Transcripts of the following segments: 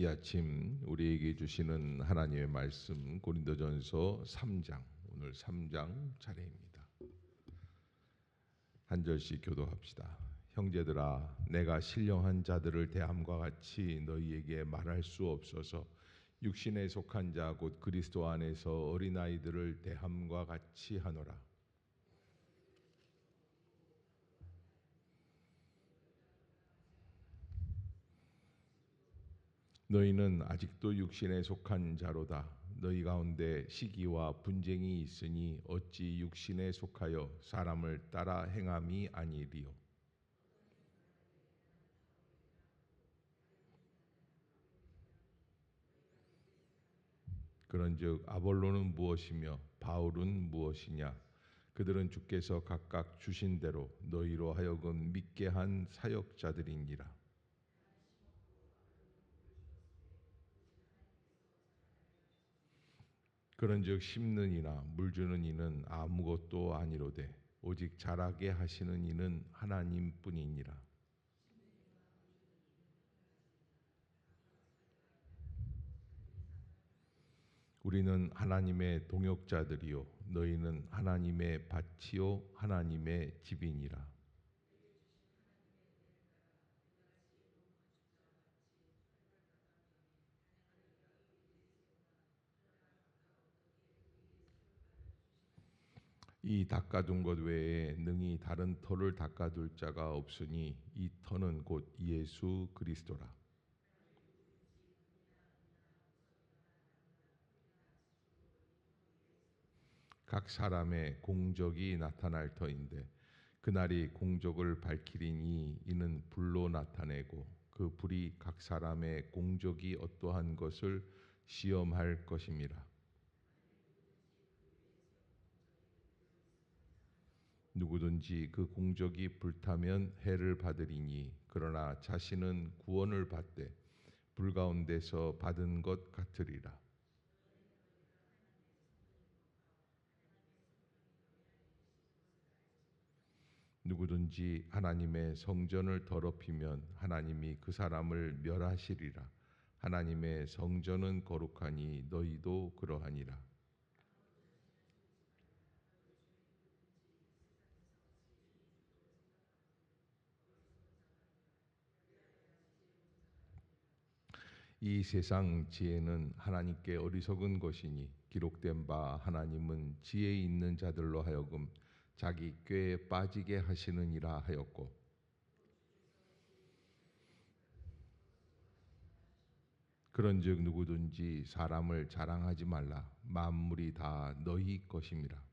이 아침 우리에게 주시는 하나님의 말씀 고린도전서 3장, 오늘 3장 차례입니다. 한 절씩 교도합시다. 형제들아, 내가 신령한 자들을 대함과 같이 너희에게 말할 수 없어서 육신에 속한 자 곧 그리스도 안에서 어린아이들을 대함과 같이 하노라. 너희는 아직도 육신에 속한 자로다. 너희 가운데 시기와 분쟁이 있으니 어찌 육신에 속하여 사람을 따라 행함이 아니리요. 그런즉 아볼로는 무엇이며 바울은 무엇이냐? 그들은 주께서 각각 주신 대로 너희로 하여금 믿게 한 사역자들이니라. 그런즉 심는 이나 물 주는 이는 아무것도 아니로되 오직 자라게 하시는 이는 하나님뿐이니라. 우리는 하나님의 동역자들이요 너희는 하나님의 밭이요 하나님의 집이니라. 이 닦아둔 것 외에 능히 다른 터를 닦아둘 자가 없으니 이 터는 곧 예수 그리스도라. 각 사람의 공적이 나타날 터인데 그날이 공적을 밝히리니 이는 불로 나타내고 그 불이 각 사람의 공적이 어떠한 것을 시험할 것임이라. 누구든지 그 공적이 불타면 해를 받으리니 그러나 자신은 구원을 받되 불 가운데서 받은 것 같으리라. 누구든지 하나님의 성전을 더럽히면 하나님이 그 사람을 멸하시리라. 하나님의 성전은 거룩하니 너희도 그러하니라. 이 세상 지혜는 하나님께 어리석은 것이니 기록된 바 하나님은 지혜 있는 자들로 하여금 자기 꾀에 빠지게 하시느니라 하였고 그런즉 누구든지 사람을 자랑하지 말라. 만물이 다 너희 것임이라.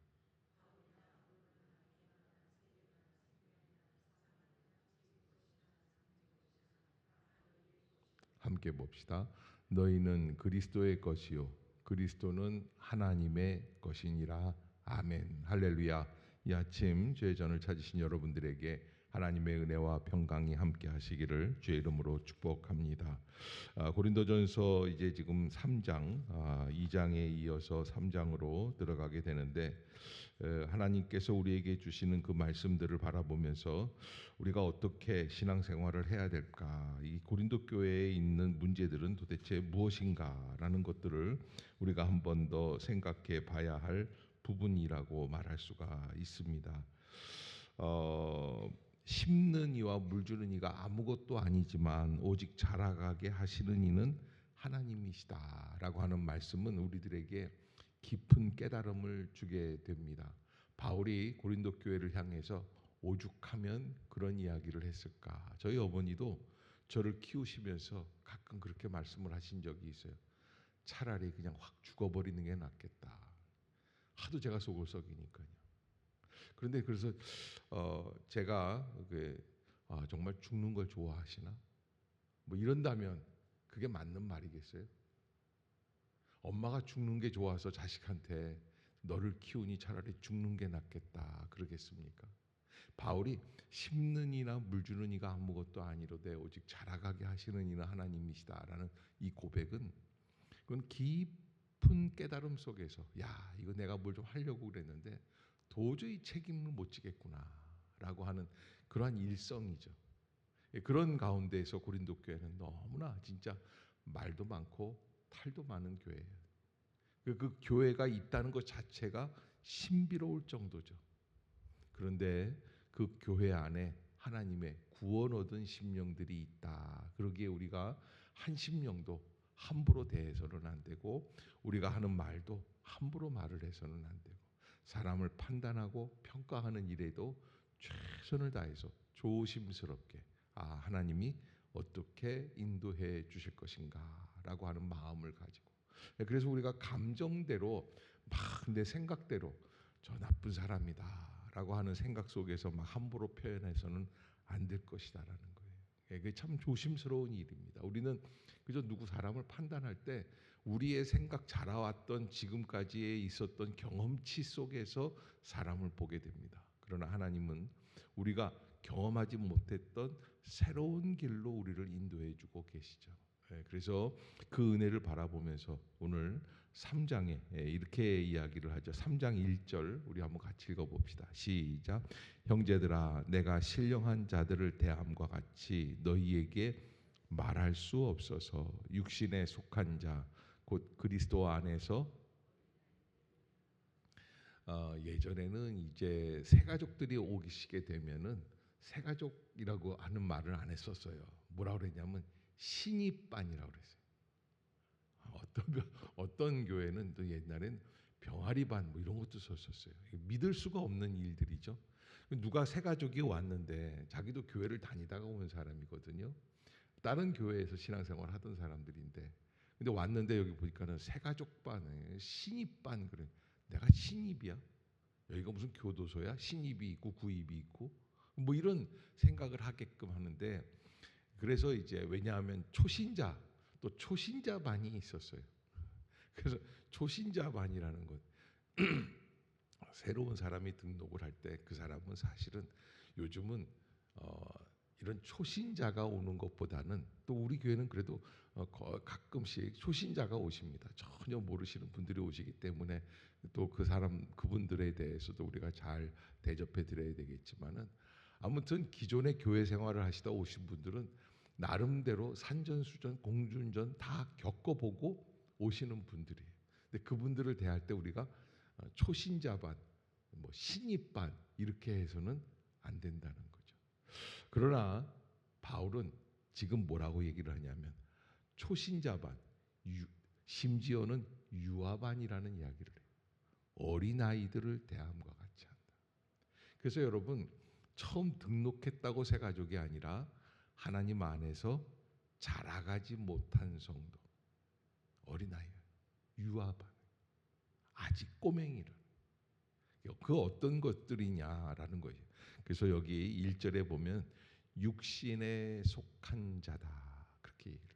함께 봅시다. 너희는 그리스도의 것이요 그리스도는 하나님의 것이니라. 아멘. 할렐루야. 이 아침 주의 전을 찾으신 여러분들에게 하나님의 은혜와 평강이 함께 하시기를 주의 이름으로 축복합니다. 고린도전서 이제 지금 3장, 2장에 이어서 3장으로 들어가게 되는데 하나님께서 우리에게 주시는 그 말씀들을 바라보면서 우리가 어떻게 신앙생활을 해야 될까? 이 고린도 교회에 있는 문제들은 도대체 무엇인가라는 것들을 우리가 한 번 더 생각해 봐야 할 부분이라고 말할 수가 있습니다. 심는 이와 물 주는 이가 아무것도 아니지만 오직 자라가게 하시는 이는 하나님이시다라고 하는 말씀은 우리들에게 깊은 깨달음을 주게 됩니다. 바울이 고린도 교회를 향해서 오죽하면 그런 이야기를 했을까? 저희 어머니도 저를 키우시면서 가끔 그렇게 말씀을 하신 적이 있어요. 차라리 그냥 확 죽어버리는 게 낫겠다. 하도 제가 속을 썩이니까요. 그런데 그래서 제가 정말 죽는 걸 좋아하시나? 뭐 이런다면 그게 맞는 말이겠어요? 엄마가 죽는 게 좋아서 자식한테 너를 키우니 차라리 죽는 게 낫겠다 그러겠습니까? 바울이 심는 이나 물 주는 이가 아무것도 아니로되 오직 자라가게 하시는 이는 하나님이시다라는 이 고백은 그건 깊은 깨달음 속에서 야 이거 내가 뭘 좀 하려고 그랬는데 도저히 책임을 못 지겠구나라고 하는 그러한 일성이죠. 그런 가운데에서 고린도 교회는 너무나 진짜 말도 많고 탈도 많은 교회예요. 그 교회가 있다는 것 자체가 신비로울 정도죠. 그런데 그 교회 안에 하나님의 구원 얻은 심령들이 있다. 그러기에 우리가 한 심령도 함부로 대해서는 안 되고, 우리가 하는 말도 함부로 말을 해서는 안 되고, 사람을 판단하고 평가하는 일에도 최선을 다해서 조심스럽게 하나님이 어떻게 인도해 주실 것인가라고 하는 마음을 가지고, 그래서 우리가 감정대로 막 내 생각대로 저 나쁜 사람이다라고 하는 생각 속에서 막 함부로 표현해서는 안 될 것이다라는 거예요. 이게 참 조심스러운 일입니다. 우리는 그저 누구 사람을 판단할 때 우리의 생각 자라왔던 지금까지에 있었던 경험치 속에서 사람을 보게 됩니다. 그러나 하나님은 우리가 경험하지 못했던 새로운 길로 우리를 인도해 주고 계시죠. 그래서 그 은혜를 바라보면서 오늘 3장에 이렇게 이야기를 하죠. 3장 1절 우리 한번 같이 읽어봅시다. 시작. 형제들아, 내가 신령한 자들을 대함과 같이 너희에게 말할 수 없어서 육신에 속한 자 곧 그리스도 안에서, 예전에는 이제 새가족들이 오시게 되면은 새가족이라고 하는 말을 안 했었어요. 뭐라고 그랬냐면 신입반이라고 그랬어요. 어떤 교회는 또 옛날엔 병아리반 뭐 이런 것도 썼었어요. 믿을 수가 없는 일들이죠. 누가 새가족이 왔는데 자기도 교회를 다니다가 온 사람이거든요. 다른 교회에서 신앙생활 하던 사람들인데, 근데 왔는데 여기 보니까는 새가족반에 신입반. 그래, 내가 신입이야? 여기가 무슨 교도소야? 신입이 있고 구입이 있고 뭐 이런 생각을 하게끔 하는데, 그래서 이제 왜냐하면 초신자, 또 초신자반이 있었어요. 그래서 초신자반이라는 것, 새로운 사람이 등록을 할 때 그 사람은 사실은 요즘은 이런 초신자가 오는 것보다는, 또 우리 교회는 그래도 가끔씩 초신자가 오십니다. 전혀 모르시는 분들이 오시기 때문에 또 그 사람 그분들에 대해서도 우리가 잘 대접해 드려야 되겠지만은, 아무튼 기존의 교회 생활을 하시다 오신 분들은 나름대로 산전수전 공준전 다 겪어보고 오시는 분들이에요. 근데 그분들을 대할 때 우리가 초신자반, 뭐 신입반 이렇게 해서는 안 된다는 거죠. 그러나 바울은 지금 뭐라고 얘기를 하냐면 초신자반, 심지어는 유아반이라는 이야기를 해요. 어린아이들을 대함과 같이 한다. 그래서 여러분, 처음 등록했다고 새 가족이 아니라 하나님 안에서 자라가지 못한 성도, 어린아이, 유아반, 아직 꼬맹이를, 그 어떤 것들이냐라는 거예요. 그래서 여기 1절에 보면 육신에 속한 자다 그렇게 얘기를 해요.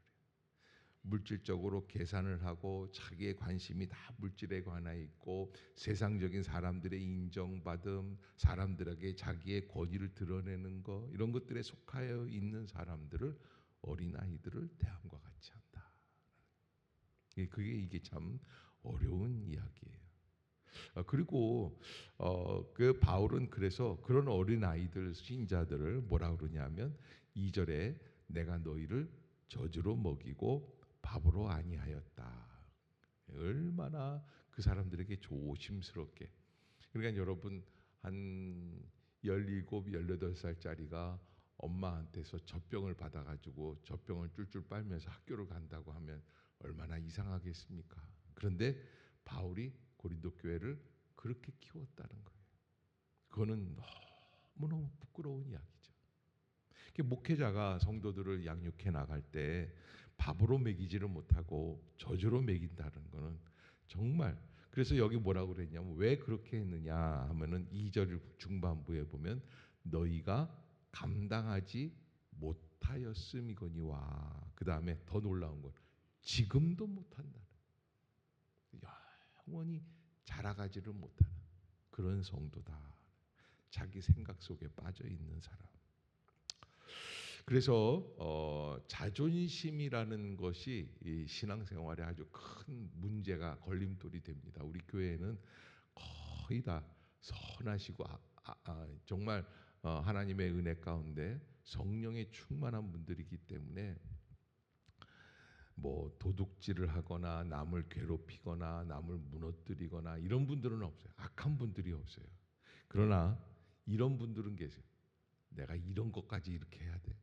물질적으로 계산을 하고 자기의 관심이 다 물질에 관해 있고, 세상적인 사람들의 인정받음, 사람들에게 자기의 권위를 드러내는 것, 이런 것들에 속하여 있는 사람들을, 어린아이들을 대함과 같이 한다. 이게 참 어려운 이야기예요. 그리고 그 바울은 그래서 그런 어린 아이들, 신자들을 뭐라 그러냐면 2절에 내가 너희를 젖으로 먹이고 밥으로 아니하였다. 얼마나 그 사람들에게 조심스럽게. 그러니까 여러분, 한 17, 18살짜리가 엄마한테서 젖병을 받아가지고 젖병을 쫄쫄 빨면서 학교를 간다고 하면 얼마나 이상하겠습니까? 그런데 바울이 고린도 교회를 그렇게 키웠다는 거예요. 그거는 너무너무 부끄러운 이야기죠. 목회자가 성도들을 양육해 나갈 때 밥으로 먹이지를 못하고 젖으로 먹인다는 거는 정말, 그래서 여기 뭐라고 그랬냐면 왜 그렇게 했느냐 하면은 2절 중반부에 보면 너희가 감당하지 못하였음이거니와, 그 다음에 더 놀라운 건 지금도 못한다. 영원히 자라가지를 못하는 그런 성도다. 자기 생각 속에 빠져 있는 사람. 그래서 자존심이라는 것이 이 신앙생활에 아주 큰 문제가, 걸림돌이 됩니다. 우리 교회는 거의 다 선하시고 정말 하나님의 은혜 가운데 성령의 충만한 분들이기 때문에 뭐 도둑질을 하거나 남을 괴롭히거나 남을 무너뜨리거나 이런 분들은 없어요. 악한 분들이 없어요. 그러나 이런 분들은 계세요. 내가 이런 것까지 이렇게 해야 돼.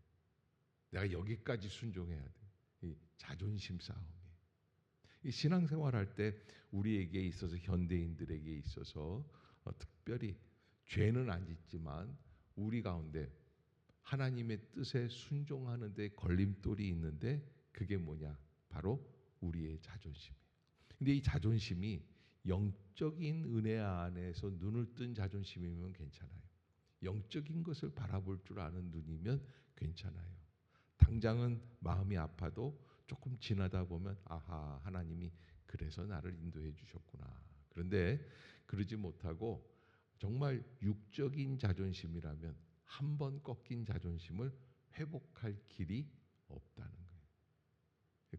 내가 여기까지 순종해야 돼. 이 자존심 싸움이에요. 이 신앙생활할 때 우리에게 있어서 현대인들에게 있어서 특별히 죄는 안 짓지만 우리 가운데 하나님의 뜻에 순종하는 데 걸림돌이 있는데 그게 뭐냐? 바로 우리의 자존심이에요. 근데 이 자존심이 영적인 은혜 안에서 눈을 뜬 자존심이면 괜찮아요. 영적인 것을 바라볼 줄 아는 눈이면 괜찮아요. 당장은 마음이 아파도 조금 지나다 보면 아하, 하나님이 그래서 나를 인도해 주셨구나. 그런데 그러지 못하고 정말 육적인 자존심이라면 한 번 꺾인 자존심을 회복할 길이 없다는 거예요.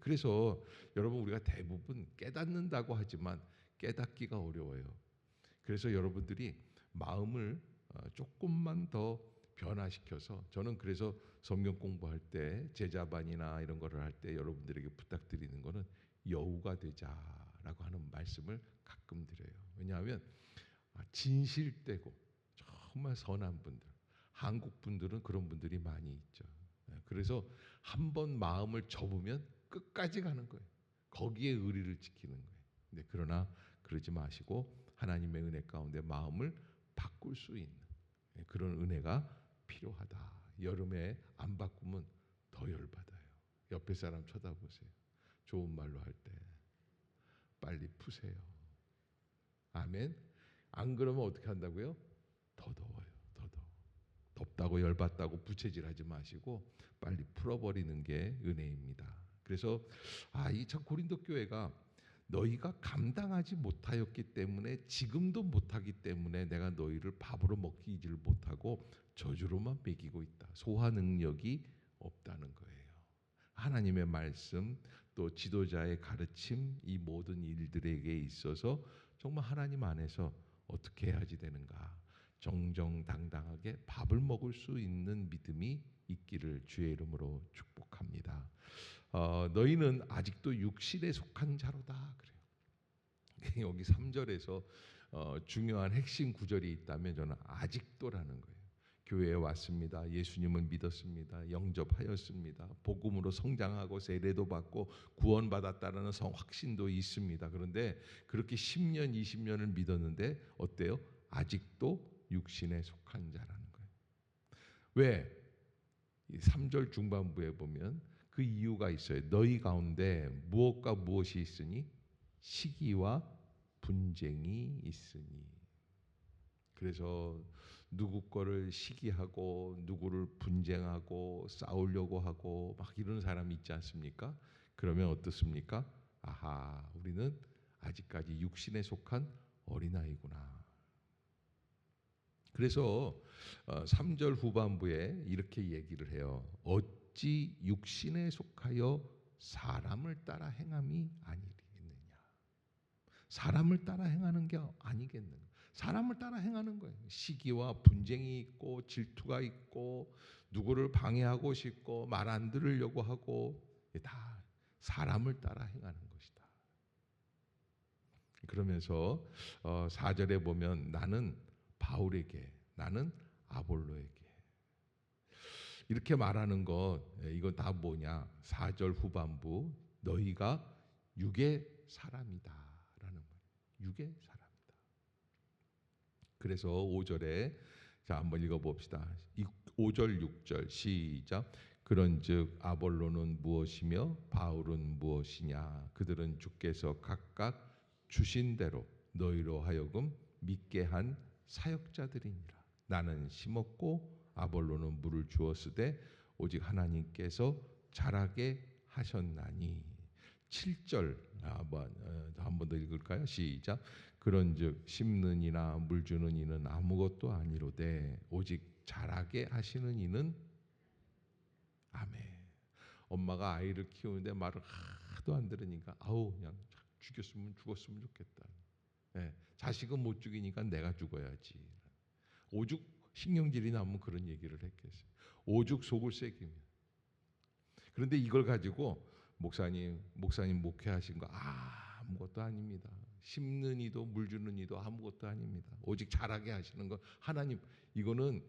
그래서 여러분 우리가 대부분 깨닫는다고 하지만 깨닫기가 어려워요. 그래서 여러분들이 마음을 조금만 더 변화시켜서 저는 그래서 성경 공부할 때 제자반이나 이런 거를 할 때 여러분들에게 부탁드리는 거는 여우가 되자라고 하는 말씀을 가끔 드려요. 왜냐하면 진실되고 정말 선한 분들, 한국 분들은 그런 분들이 많이 있죠. 그래서 한 번 마음을 접으면 끝까지 가는 거예요. 거기에 의리를 지키는 거예요. 근데 그러나 그러지 마시고 하나님의 은혜 가운데 마음을 바꿀 수 있는 그런 은혜가 필요하다. 여름에 안 바꾸면 더 열받아요. 옆에 사람 쳐다보세요. 좋은 말로 할 때 빨리 푸세요. 아멘. 안 그러면 어떻게 한다고요? 더 더워요. 더 더워. 덥다고 열받다고 부채질하지 마시고 빨리 풀어버리는 게 은혜입니다. 그래서 이 참 고린도 교회가 너희가 감당하지 못하였기 때문에 지금도 못하기 때문에 내가 너희를 밥으로 먹이지를 못하고 저주로만 먹이고 있다. 소화 능력이 없다는 거예요. 하나님의 말씀 또 지도자의 가르침 이 모든 일들에게 있어서 정말 하나님 안에서 어떻게 해야지 되는가 정정당당하게 밥을 먹을 수 있는 믿음이 있기를 주의 이름으로 축복합니다. 너희는 아직도 육신에 속한 자로다 그래요. 여기 3절에서 중요한 핵심 구절이 있다면 저는 아직도라는 거예요. 교회에 왔습니다. 예수님을 믿었습니다. 영접하였습니다. 복음으로 성장하고 세례도 받고 구원받았다는 확신도 있습니다. 그런데 그렇게 10년, 20년을 믿었는데 어때요? 아직도 육신에 속한 자라는 거예요. 왜? 3절 중반부에 보면 그 이유가 있어요. 너희 가운데 무엇과 무엇이 있으니? 시기와 분쟁이 있으니. 그래서 누구 거를 시기하고 누구를 분쟁하고 싸우려고 하고 막 이런 사람이 있지 않습니까? 그러면 어떻습니까? 아하, 우리는 아직까지 육신에 속한 어린아이구나. 그래서 3절 후반부에 이렇게 얘기를 해요. 어찌 육신에 속하여 사람을 따라 행함이 아니겠느냐. 사람을 따라 행하는 게 아니겠는가. 사람을 따라 행하는 거예요. 시기와 분쟁이 있고 질투가 있고 누구를 방해하고 싶고 말 안 들으려고 하고 다 사람을 따라 행하는 것이다. 그러면서 4절에 보면 나는 바울에게 나는 아볼로에게 이렇게 말하는 것 이건 다 뭐냐 4절 후반부 너희가 육의 사람이다 라는 말 육의 사람이다. 그래서 5절에 자 한번 읽어봅시다. 5절 6절 시작. 그런즉 아볼로는 무엇이며 바울은 무엇이냐. 그들은 주께서 각각 주신 대로 너희로 하여금 믿게 한 사역자들이니라. 나는 심었고 아볼로는 물을 주었으되 오직 하나님께서 자라게 하셨나니. 7절 한 번 더 읽을까요? 시작. 그런즉 심는 이나 물 주는 이는 아무것도 아니로되 오직 자라게 하시는 이는 아멘. 엄마가 아이를 키우는데 말을 하도 안 들으니까 아우 그냥 죽었으면 좋겠다. 네, 자식은 못 죽이니까 내가 죽어야지. 오죽 신경질이 나면 그런 얘기를 했겠어요. 오죽 속을 새기면. 그런데 이걸 가지고 목사님 목회하신 거 아무것도 아닙니다. 심는 이도 물 주는 이도 아무것도 아닙니다. 오직 잘하게 하시는 거 하나님. 이거는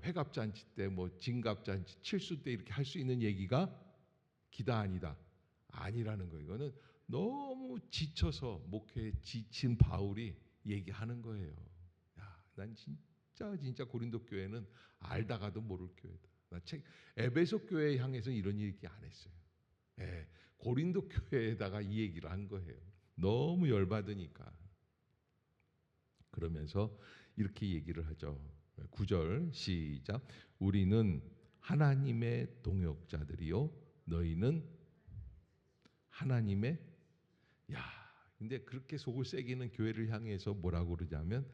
회갑잔치 때 뭐 진갑잔치 칠수 때 이렇게 할 수 있는 얘기가 기다 아니다 아니라는 거예요. 이거는 너무 지쳐서 목회에 지친 바울이 얘기하는 거예요. 야, 난 진짜 고린도 교회는 알다가도 모를 교회다. 나 책 에베소 교회 향해서 이런 얘기 안 했어요. 예, 고린도 교회에다가 이 얘기를 한 거예요. 너무 열받으니까. 그러면서 이렇게 얘기를 하죠. 9절 시작. 우리는 하나님의 동역자들이요 너희는 하나님의. 야, 근데 그렇게 속을 새기는 교회를 향해서 뭐라고 그러냐면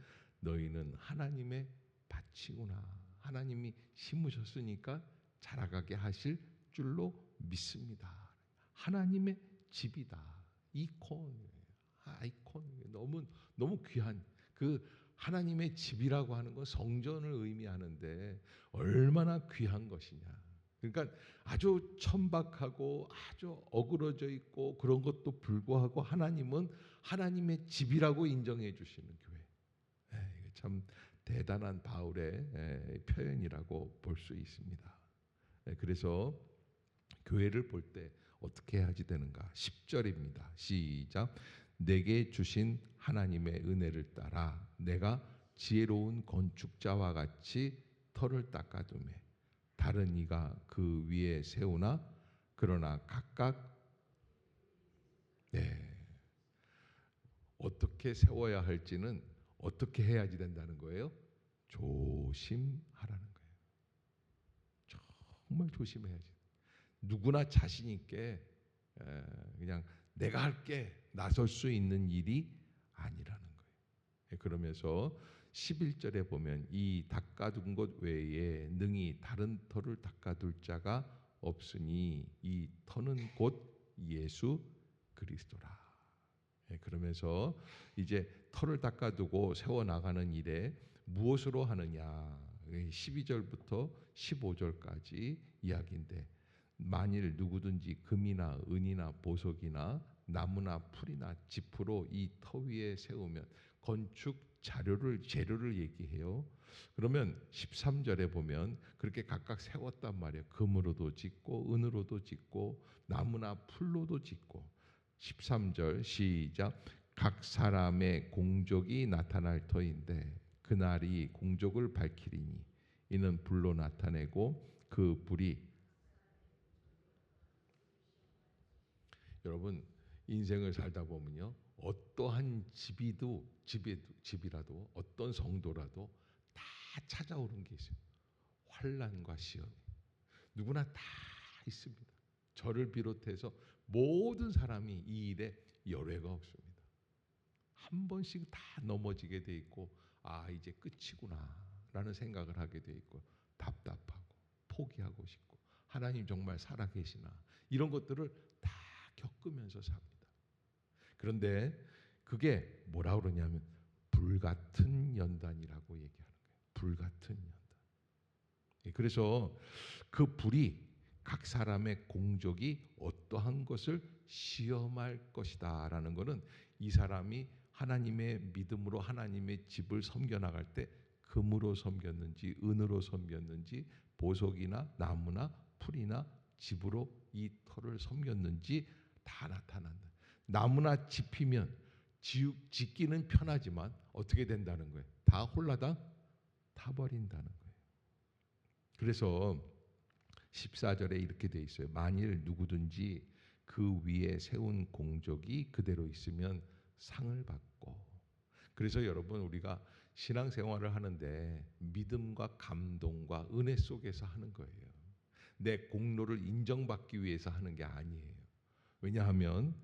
너희는 하나님의 밭이구나. 하나님이 심으셨으니까 자라가게 하실 줄로 믿습니다. 하나님의 집이다. 아이콘 너무 귀한 그 하나님의 집이라고 하는 건 성전을 의미하는데 얼마나 귀한 것이냐. 그러니까 아주 천박하고 아주 어그러져 있고 그런 것도 불구하고 하나님은 하나님의 집이라고 인정해 주시는 교회. 이게 참 대단한 바울의 표현이라고 볼 수 있습니다. 그래서 교회를 볼 때 어떻게 해야지 되는가? 10절입니다. 시작. 내게 주신 하나님의 은혜를 따라 내가 지혜로운 건축자와 같이 터를 닦아두매 다른 이가 그 위에 세우나 그러나 각각 어떻게 세워야 할지는 어떻게 해야지 된다는 거예요? 조심하라는 거예요. 정말 조심해야지. 누구나 자신 있게 그냥 내가 할게 나설 수 있는 일이 아니라는 거예요. 그러면서 11절에 보면 이 닦아둔 것 외에 능히 다른 터를 닦아둘 자가 없으니 이 터는 곧 예수 그리스도라. 그러면서 이제 터를 닦아두고 세워나가는 일에 무엇으로 하느냐 12절부터 15절까지 이야기인데 만일 누구든지 금이나 은이나 보석이나 나무나 풀이나 지프로 이 터 위에 세우면 건축 재료를 얘기해요. 그러면 13절에 보면 그렇게 각각 세웠단 말이에요. 금으로도 짓고 은으로도 짓고 나무나 풀로도 짓고 13절 시작. 각 사람의 공적이 나타날 터인데 그날이 공적을 밝히리니 이는 불로 나타내고 그 불이 여러분 인생을 살다 보면요 어떠한 집이라도 어떤 성도라도 다 찾아오는 게 있어요. 환난과 시험 누구나 다 있습니다. 저를 비롯해서 모든 사람이 이 일에 열외가 없습니다. 한 번씩 다 넘어지게 돼 있고 이제 끝이구나 라는 생각을 하게 돼 있고 답답하고 포기하고 싶고 하나님 정말 살아계시나 이런 것들을 다 겪으면서 삽니다. 그런데 그게 뭐라 그러냐면 불같은 연단이라고 얘기하는 거예요. 불같은 연단. 그래서 그 불이 각 사람의 공적이 어떠한 것을 시험할 것이다 라는 것은 이 사람이 하나님의 믿음으로 하나님의 집을 섬겨나갈 때 금으로 섬겼는지 은으로 섬겼는지 보석이나 나무나 풀이나 집으로 이 터를 섬겼는지 다 나타난다. 나무나 짚이면 짓기는 편하지만 어떻게 된다는 거예요? 다 홀라당 타버린다는 거예요. 그래서 14절에 이렇게 돼 있어요. 만일 누구든지 그 위에 세운 공적이 그대로 있으면 상을 받고. 그래서 여러분 우리가 신앙생활을 하는데 믿음과 감동과 은혜 속에서 하는 거예요. 내 공로를 인정받기 위해서 하는 게 아니에요. 왜냐하면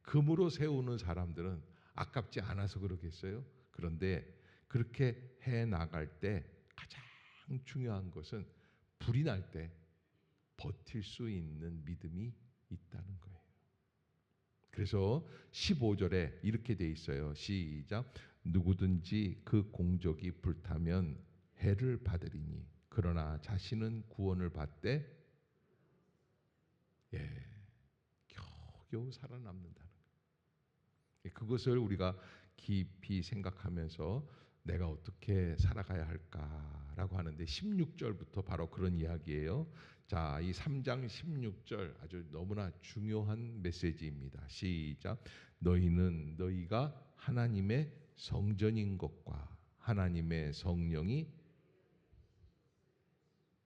금으로 세우는 사람들은 아깝지 않아서 그러겠어요. 그런데 그렇게 해 나갈 때 가장 중요한 것은 불이 날 때 버틸 수 있는 믿음이 있다는 거예요. 그래서 15절에 이렇게 돼 있어요. 시작. 누구든지 그 공적이 불타면 해를 받으리니 그러나 자신은 구원을 받되 겨우 살아남는다는 거예요. 그것을 우리가 깊이 생각하면서 내가 어떻게 살아가야 할까라고 하는데 16절부터 바로 그런 이야기예요. 자, 이 3장 16절 아주 너무나 중요한 메시지입니다. 시작. 너희는 너희가 하나님의 성전인 것과 하나님의 성령이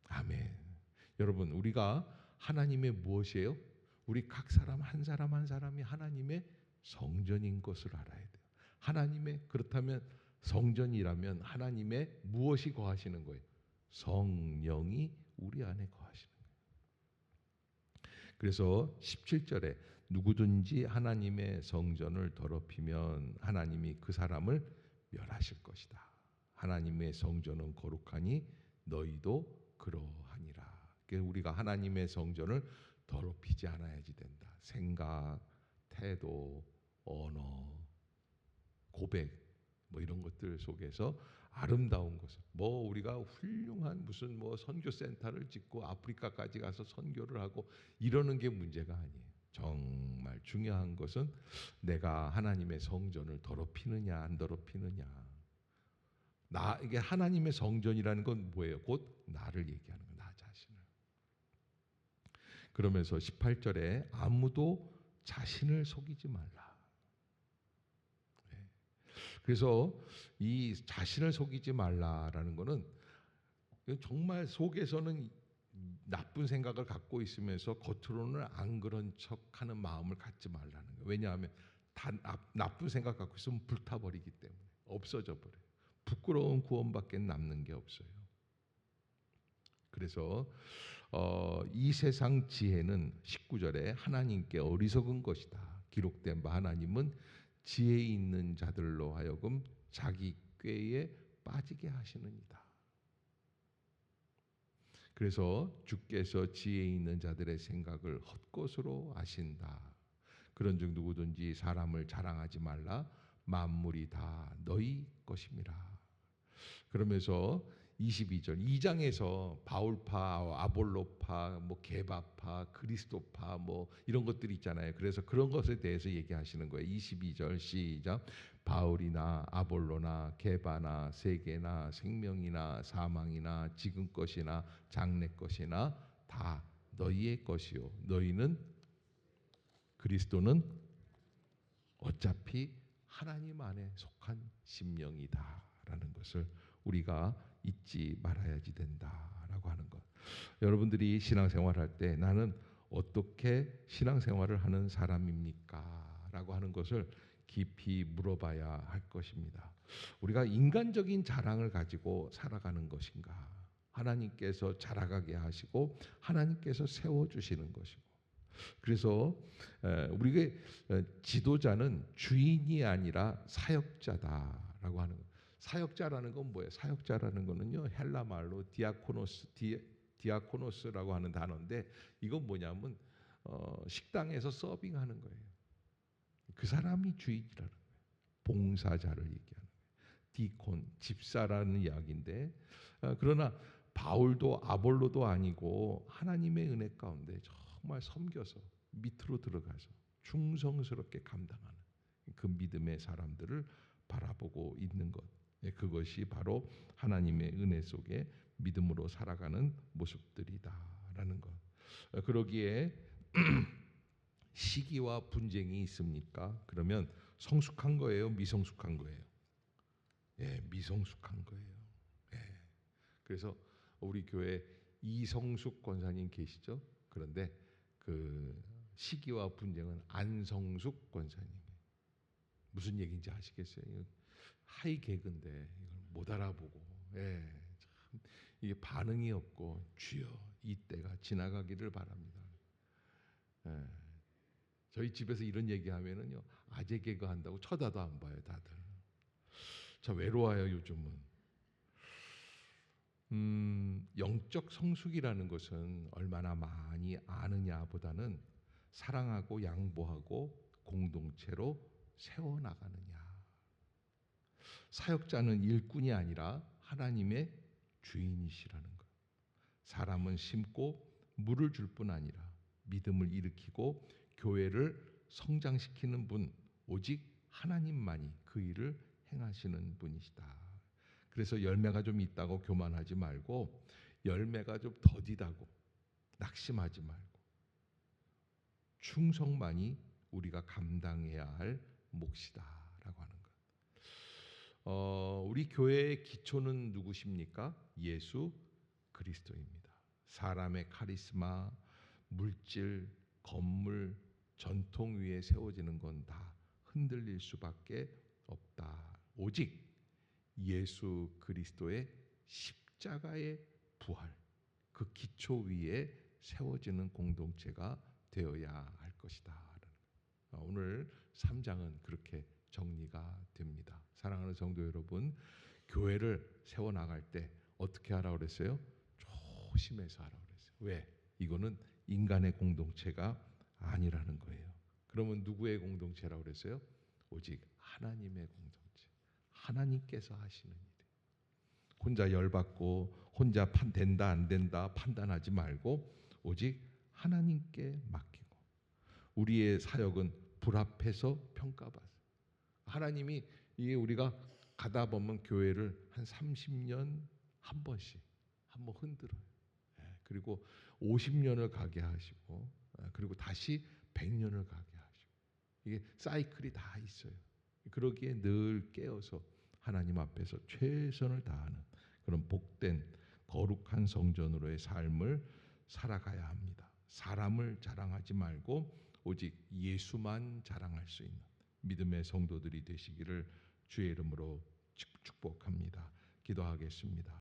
아멘. 여러분, 우리가 하나님의 무엇이에요? 우리 각 사람 한 사람 한 사람이 하나님의 성전인 것을 알아야 돼요. 하나님의 그렇다면 성전이라면 하나님의 무엇이 거하시는 거예요? 성령이 우리 안에 거하시는 거예요. 그래서 17절에 누구든지 하나님의 성전을 더럽히면 하나님이 그 사람을 멸하실 것이다. 하나님의 성전은 거룩하니 너희도 그러하니라. 그래서 우리가 하나님의 성전을 더럽히지 않아야지 된다. 생각, 태도, 언어, 고백 뭐 이런 것들 속에서 아름다운 것을 뭐 우리가 훌륭한 무슨 뭐 선교센터를 짓고 아프리카까지 가서 선교를 하고 이러는 게 문제가 아니에요. 정말 중요한 것은 내가 하나님의 성전을 더럽히느냐 안 더럽히느냐. 이게 하나님의 성전이라는 건 뭐예요? 곧 나를 얘기하는 거예요. 나 자신을. 그러면서 18절에 아무도 자신을 속이지 말라. 그래서 이 자신을 속이지 말라라는 거는 정말 속에서는 나쁜 생각을 갖고 있으면서 겉으로는 안 그런 척하는 마음을 갖지 말라는 거예요. 왜냐하면 다 나쁜 생각 갖고 있으면 불타버리기 때문에 없어져 버려요. 부끄러운 구원밖에 남는 게 없어요. 그래서 이 세상 지혜는 19절에 하나님께 어리석은 것이다. 기록된 바 하나님은 지혜 있는 자들로 하여금 자기 꾀에 빠지게 하시느니라. 그래서 주께서 지혜 있는 자들의 생각을 헛것으로 아신다. 그런즉 누구든지 사람을 자랑하지 말라. 만물이 다 너희 것임이라. 그러면서 22절 2장에서 바울파, 아볼로파, 뭐 게바파, 그리스도파 뭐 이런 것들이 있잖아요. 그래서 그런 것에 대해서 얘기하시는 거예요. 22절 시작. 바울이나 아볼로나 게바나 세계나 생명이나 사망이나 지금 것이나 장래 것이나 다 너희의 것이요. 너희는 그리스도는 어차피 하나님 안에 속한 심령이다라는 것을 우리가 잊지 말아야지 된다라고 하는 것. 여러분들이 신앙생활할 때 나는 어떻게 신앙생활을 하는 사람입니까? 라고 하는 것을 깊이 물어봐야 할 것입니다. 우리가 인간적인 자랑을 가지고 살아가는 것인가? 하나님께서 자라가게 하시고 하나님께서 세워주시는 것이고 그래서 우리가 지도자는 주인이 아니라 사역자다라고 하는 것. 사역자라는 건 뭐예요? 사역자라는 거는요 헬라 말로 디아코노스라고 하는 단어인데 이건 뭐냐면 식당에서 서빙하는 거예요. 그 사람이 주인이라는 거예요. 봉사자를 얘기하는 거예요. 디콘 집사라는 이야기인데 그러나 바울도 아볼로도 아니고 하나님의 은혜 가운데 정말 섬겨서 밑으로 들어가서 충성스럽게 감당하는 그 믿음의 사람들을 바라보고 있는 것. 그것이 바로 하나님의 은혜 속에 믿음으로 살아가는 모습들이다라는 것. 그러기에 시기와 분쟁이 있습니까? 그러면 성숙한 거예요, 미성숙한 거예요? 예, 미성숙한 거예요. 예. 그래서 우리 교회 이성숙 권사님 계시죠? 그런데 그 시기와 분쟁은 안성숙 권사님. 무슨 얘기인지 아시겠어요? 하이 개그인데 이걸 못 알아보고, 예, 참 이게 반응이 없고 주여 이 때가 지나가기를 바랍니다. 예, 저희 집에서 이런 얘기하면은요 아재 개그 한다고 쳐다도 안 봐요 다들. 저 외로워요 요즘은. 영적 성숙이라는 것은 얼마나 많이 아느냐보다는 사랑하고 양보하고 공동체로 세워나가느냐. 사역자는 일꾼이 아니라 하나님의 주인이시라는 것. 사람은 심고 물을 줄 뿐 아니라 믿음을 일으키고 교회를 성장시키는 분 오직 하나님만이 그 일을 행하시는 분이시다. 그래서 열매가 좀 있다고 교만하지 말고 열매가 좀 더디다고 낙심하지 말고 충성만이 우리가 감당해야 할 몫이다라고 하는 것. 우리 교회의 기초는 누구십니까? 예수 그리스도입니다. 사람의 카리스마, 물질, 건물, 전통 위에 세워지는 건 다 흔들릴 수밖에 없다. 오직 예수 그리스도의 십자가의 부활, 그 기초 위에 세워지는 공동체가 되어야 할 것이다. 오늘 3장은 그렇게 정리가 됩니다. 사랑하는 성도 여러분, 교회를 세워나갈 때 어떻게 하라고 그랬어요? 조심해서 하라고 그랬어요. 왜? 이거는 인간의 공동체가 아니라는 거예요. 그러면 누구의 공동체라고 그랬어요? 오직 하나님의 공동체. 하나님께서 하시는 일. 혼자 열받고 혼자 된다 안 된다 판단하지 말고 오직 하나님께 맡기고 우리의 사역은 불 앞에서 평가받아. 하나님이 이게 우리가 가다 보면 교회를 한 30년 한 번씩 한번 흔들어요. 그리고 50년을 가게 하시고 그리고 다시 100년을 가게 하시고 이게 사이클이 다 있어요. 그러기에 늘 깨어서 하나님 앞에서 최선을 다하는 그런 복된 거룩한 성전으로의 삶을 살아가야 합니다. 사람을 자랑하지 말고 오직 예수만 자랑할 수 있는 믿음의 성도들이 되시기를 주의 이름으로 축복합니다. 기도하겠습니다.